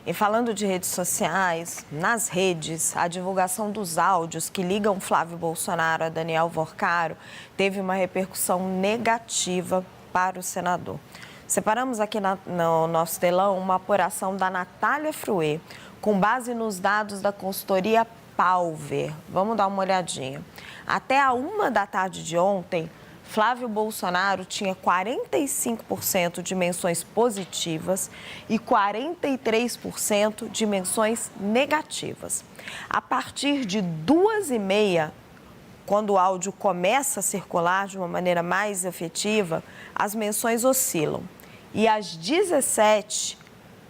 E falando de redes sociais, nas redes, a divulgação dos áudios que ligam Flávio Bolsonaro a Daniel Worcaro teve uma repercussão negativa para o senador. Separamos aqui no nosso telão uma apuração da Natália Fruê, com base nos dados da consultoria Palver. Vamos dar uma olhadinha. Até a 1h de ontem, Flávio Bolsonaro tinha 45% de menções positivas e 43% de menções negativas. A partir de 2h30, quando o áudio começa a circular de uma maneira mais efetiva, as menções oscilam. E às 17h,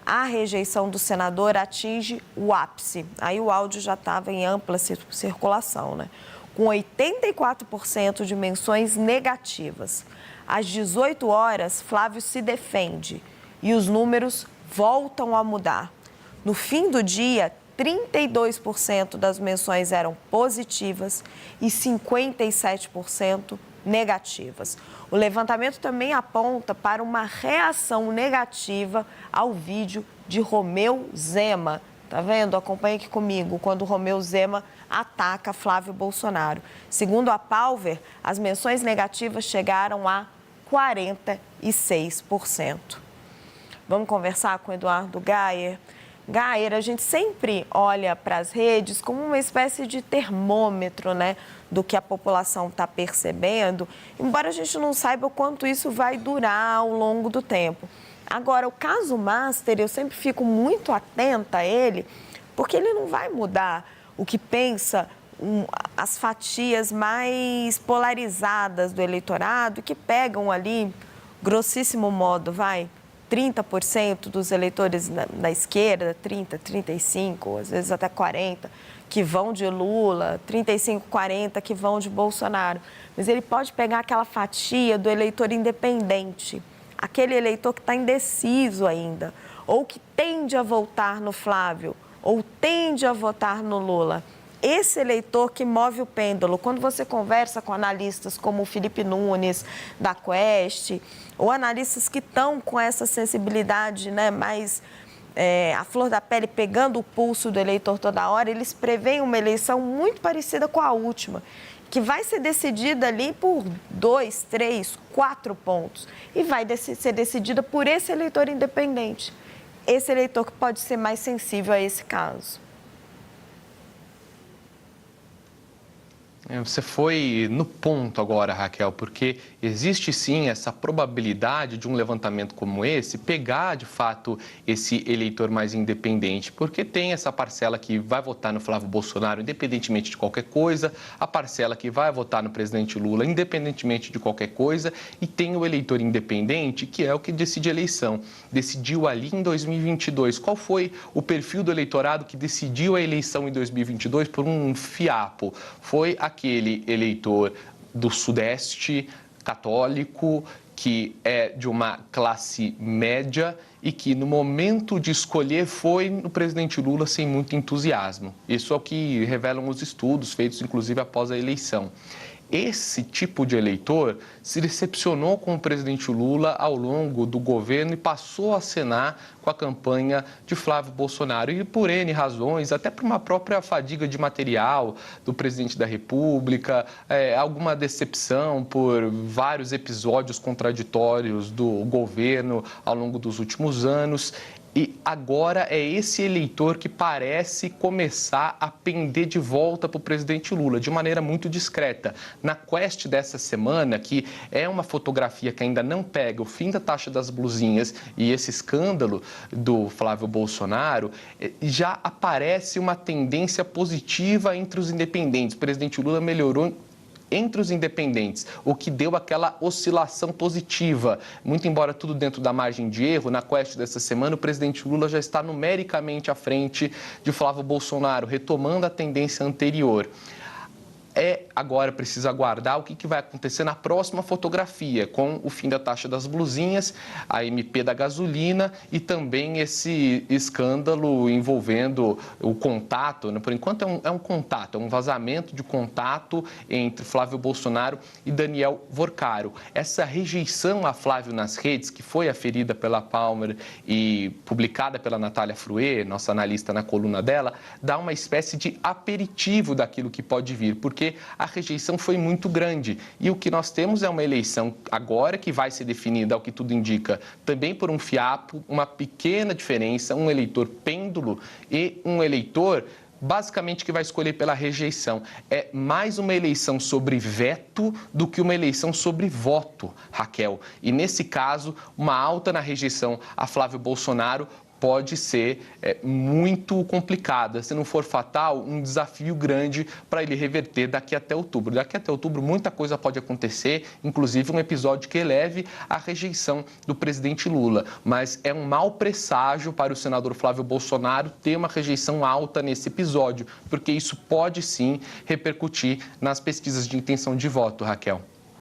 a rejeição do senador atinge o ápice. Aí o áudio já estava em ampla circulação, né? Com 84% de menções negativas. Às 18h, Flávio se defende e os números voltam a mudar. No fim do dia, 32% das menções eram positivas e 57% negativas. O levantamento também aponta para uma reação negativa ao vídeo de Romeu Zema. Tá vendo? Acompanhe aqui comigo, quando Romeu Zema ataca Flávio Bolsonaro. Segundo a Palver, as menções negativas chegaram a 46%. Vamos conversar com o Eduardo Gayer. Gayer, a gente sempre olha para as redes como uma espécie de termômetro, né, do que a população está percebendo, embora a gente não saiba o quanto isso vai durar ao longo do tempo. Agora, o caso Master, eu sempre fico muito atenta a ele, porque ele não vai mudar o que pensa as fatias mais polarizadas do eleitorado, que pegam ali, grossíssimo modo, 30% dos eleitores da esquerda, 30%, 35%, às vezes até 40%, que vão de Lula, 35%, 40% que vão de Bolsonaro. Mas ele pode pegar aquela fatia do eleitor independente, aquele eleitor que está indeciso ainda, ou que tende a votar no Flávio, ou tende a votar no Lula. Esse eleitor que move o pêndulo, quando você conversa com analistas como o Felipe Nunes, da Quest, ou analistas que estão com essa sensibilidade, né, mais a flor da pele, pegando o pulso do eleitor toda hora, eles preveem uma eleição muito parecida com a última, que vai ser decidida ali por 2, 3, 4 pontos e vai ser decidida por esse eleitor independente, esse eleitor que pode ser mais sensível a esse caso. Você foi no ponto agora, Raquel, porque existe sim essa probabilidade de um levantamento como esse pegar de fato esse eleitor mais independente, porque tem essa parcela que vai votar no Flávio Bolsonaro independentemente de qualquer coisa, a parcela que vai votar no presidente Lula independentemente de qualquer coisa, e tem o eleitor independente, que é o que decide a eleição. Decidiu ali em 2022. Qual foi o perfil do eleitorado que decidiu a eleição em 2022 por um fiapo? Foi aquele eleitor do Sudeste, católico, que é de uma classe média e que no momento de escolher foi no presidente Lula sem muito entusiasmo. Isso é o que revelam os estudos feitos inclusive após a eleição. Esse tipo de eleitor se decepcionou com o presidente Lula ao longo do governo e passou a acenar com a campanha de Flávio Bolsonaro. E por N razões, até por uma própria fadiga de material do presidente da República, alguma decepção por vários episódios contraditórios do governo ao longo dos últimos anos. E agora é esse eleitor que parece começar a pender de volta para o presidente Lula, de maneira muito discreta. Na Quest dessa semana, que é uma fotografia que ainda não pega o fim da taxa das blusinhas e esse escândalo do Flávio Bolsonaro, já aparece uma tendência positiva entre os independentes. O presidente Lula melhorou entre os independentes, o que deu aquela oscilação positiva. Muito embora tudo dentro da margem de erro, na Quest dessa semana, o presidente Lula já está numericamente à frente de Flávio Bolsonaro, retomando a tendência anterior. Agora preciso aguardar o que vai acontecer na próxima fotografia, com o fim da taxa das blusinhas, a MP da gasolina e também esse escândalo envolvendo o contato, né? Por enquanto é um contato, é um vazamento de contato entre Flávio Bolsonaro e Daniel Vorcaro. Essa rejeição a Flávio nas redes, que foi aferida pela Palmer e publicada pela Natália Fruê, nossa analista na coluna dela, dá uma espécie de aperitivo daquilo que pode vir, porque a rejeição foi muito grande. E o que nós temos é uma eleição agora que vai ser definida, ao que tudo indica, também por um fiapo, uma pequena diferença, um eleitor pêndulo e um eleitor basicamente que vai escolher pela rejeição. É mais uma eleição sobre veto do que uma eleição sobre voto, Raquel. E nesse caso, uma alta na rejeição a Flávio Bolsonaro pode ser muito complicada. Se não for fatal, um desafio grande para ele reverter daqui até outubro. Daqui até outubro, muita coisa pode acontecer, inclusive um episódio que eleve a rejeição do presidente Lula. Mas é um mau presságio para o senador Flávio Bolsonaro ter uma rejeição alta nesse episódio, porque isso pode sim repercutir nas pesquisas de intenção de voto, Raquel.